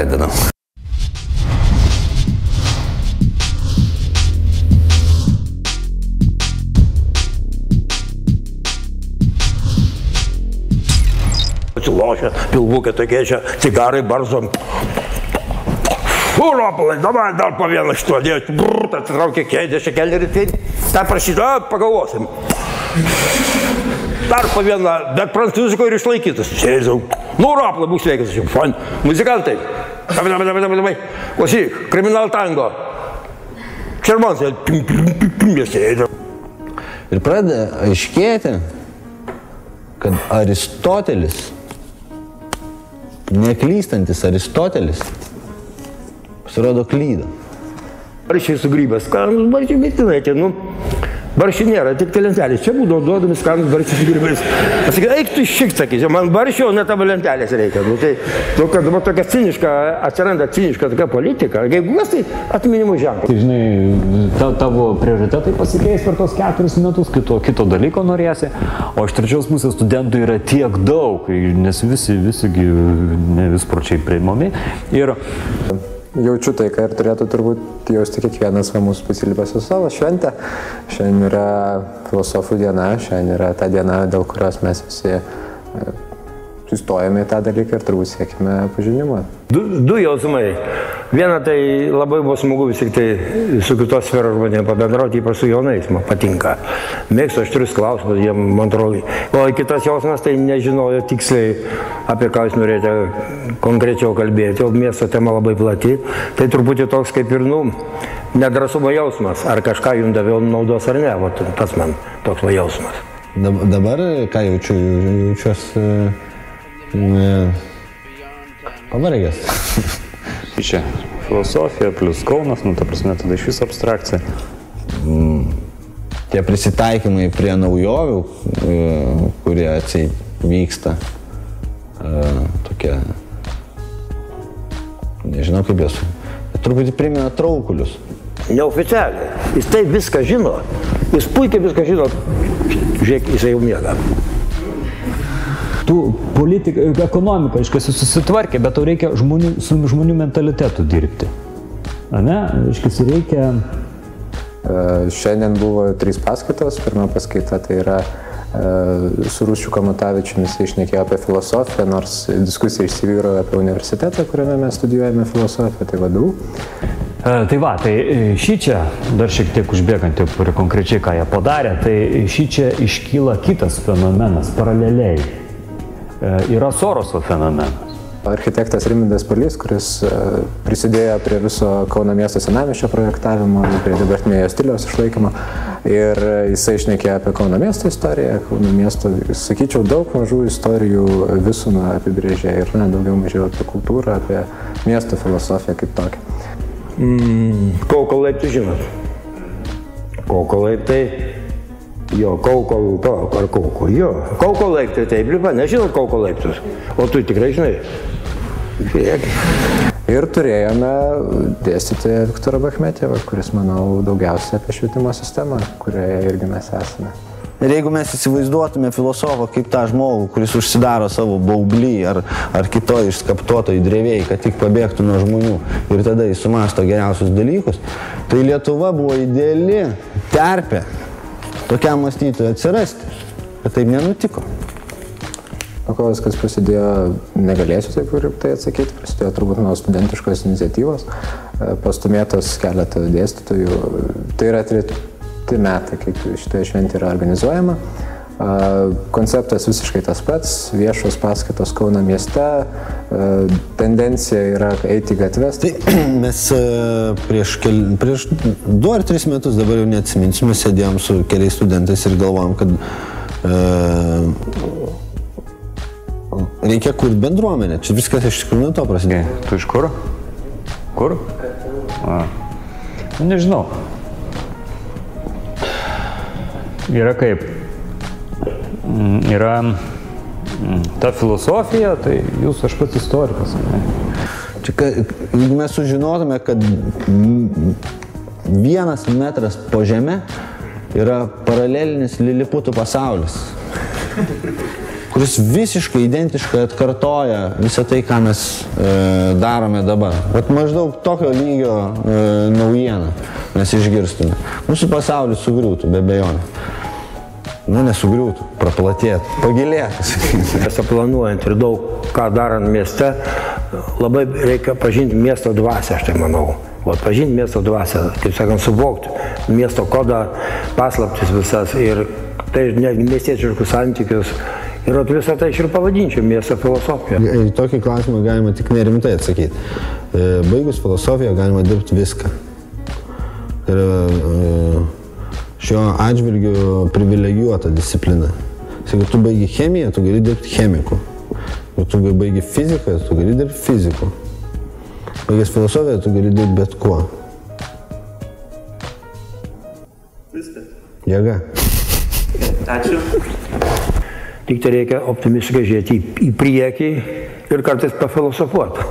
Pradedam. Atsilošia, pilvukai tokie čia, cigarai barzom. Rapolai, davai dar po vieną šito dėti, atsitraukė kėdė, šekelį rytį, tą prašytą, pagalvosim. Dar po vieną, bet prancūziko ir išlaikytas. Rapolai, būk sveikas, fan, muzikantai. Klausyk, Kriminal tango. Čermonsai. Ir pradeda aiškėti, kad Aristotelis, neklystantis Aristotelis, pasirodo klydo. Baršiai sugrybęs, skanus baršiai betinai, baršiai nėra, tik tai lentelės. Čia būdavo duodami skanus baršiai sugrybęs. Pasakė, eik tu šik, sakysi, man baršiai, o ne tavo lentelės reikia. Kad dabar tokia ciniška, atsiranda ciniška tokia politika, jeigu kas, tai atminimų ženklas. Tai žinai, tavo prioritetai pasikeis per tos 4 metus, kito dalyko norėsi, o iš trečios pusės studentų yra tiek daug, nes visigi ne vispročiai priimami. Ir jaučiu tai, ką ir turėtų turbūt jausti kiekvienas mūsų specialybės su savo šventę. Šiandien yra filosofų diena, šiandien yra ta diena, dėl kurios mes visi sustojame į tą dalyką ir turbūt siekime pažinimo. Du jausmai. Viena, tai labai buvo smagu vis tik tai su kitos sferos žmonėm pabendrauti, ypač su jaunais, man patinka. Mėgstu aštrius klausimus, jiem man atrodo. O kitas jausmas, tai nežinojo tiksliai, apie ką jūs norėjote konkrečiau kalbėti, o miesto tema labai plati. Tai truputį toks kaip ir, nedrąsumo jausmas, ar kažką jums davė naudos ar ne, vat tas man toks jausmas. Dabar, ką jaučiuosi pavargęs. čia filosofija plus Kaunas, ta prasme, tada iš viso abstrakcija. Tie prisitaikymai prie naujovių, kurie atseit vyksta, tokie, nežinau kaip jos, truputį primena traukulius. Neoficialiai. Jis taip viską žino, jis puikiai viską žino, žiūrėk, jis jau miega. Tu politika, ekonomika, aiškiai, susitvarkė, bet tau reikia su žmonių mentalitetu dirbti. Ane? Aiškiai, reikia... Šiandien buvo 3 paskaitos. Pirma paskaita tai yra su Rūsčiu Kamutavičiumi, jis išnekėjo apie filosofiją, nors diskusija išsivyro apie universitetą, kuriame mes studijuojame filosofiją, tai VDU. Tai va, tai šį čia, dar šiek tiek užbėgant jau konkrečiai, ką jie padarė, tai šį čia iškyla kitas fenomenas, paraleliai. Yra Soroso fenomenas. Architektas Rimindas Palys, kuris prisidėjo prie viso Kauno miesto senamiesčio projektavimo, prie dabartinio stiliaus išlaikymo. Ir jisai išnekėjo apie Kauno miesto istoriją, Kauno miesto, sakyčiau, daug mažų istorijų visumą apibrėžė ir daugiau mažiau apie kultūrą, apie miesto filosofiją kaip tokią. Kauko laiptų žinot? Kauko laiptai? Jo, Kauko laiptai, taip, lipa, nežinot Kauko laiptus, o tu tikrai žinai. Žiūrėk. Ir turėjome dėstytoją Viktorą Bachmetjevą, kuris, manau, daugiausiai apie švietimo sistemą, kurioje irgi mes esame. Ir jeigu mes įsivaizduotume filosofą kaip tą žmogų, kuris užsidaro savo baublį ar kitoj išskaptuotoj drevėjai, kad tik pabėgtų nuo žmonių ir tada jis sumasto geriausius dalykus, tai Lietuva buvo ideali terpė tokiam mąstytojui atsirasti, bet taip nenutiko. O ko viskas prasidėjo, negalėsiu taip rimtai atsakyti, prasidėjo turbūt nuo studentiškos iniciatyvos, pastumėtos keletą dėstytojų. Tai yra 3 metai, kaip šitoje šventė yra organizuojama. Konceptas visiškai tas pats, viešos paskaitos Kauno mieste, tendencija yra eiti į gatves. Tai mes prieš 2 ar 3 metus, dabar jau neatsiminsiu, mes sėdėjom su keliais studentais ir galvojom, kad reikia kurti bendruomenę. Čia viskas iš tikrųjų nuo to prasidėjo. Tu iš kur? Kur? Nežinau. Yra kaip? Yra ta filosofija, tai jūs aš pats istorikas. Čia, jeigu mes sužinotume, kad 1 metras po žeme yra paralelinis liliputų pasaulis. kuris visiškai identiškai atkartoja visą tai, ką mes darome dabar. Vat maždaug tokio lygio naujieną mes išgirstume. Mūsų pasaulis sugriūtų, be abejonės. Nu, nesugriūtų, praplatėtų, pagilėtų. Mes planuojant ir daug ką darant mieste, labai reikia pažinti miesto dvasią, aš tai manau. Pažinti miesto dvasią, kaip sakant, suvokti miesto kodą, paslaptis visas ir tai netgi miestiečiškus santykius. Ir visą tai aš ir pavadinčiau miesto filosofiją. Į tokį klausimą galima tik nerimtai atsakyti. Baigus filosofiją galima dirbti viską. Ir šiuo atžvilgiu privilegijuota disciplina. Jeigu tu baigi chemiją, tu gali dirbti chemiku. Jeigu tu baigi fiziką, tu gali dirbti fiziku. Baigęs filosofiją, tu gali dirbti bet kuo. Viskas. Jėga. Ačiū. Tik tai reikia optimistiškai žiūrėti į priekį ir kartais pafilosofuoti.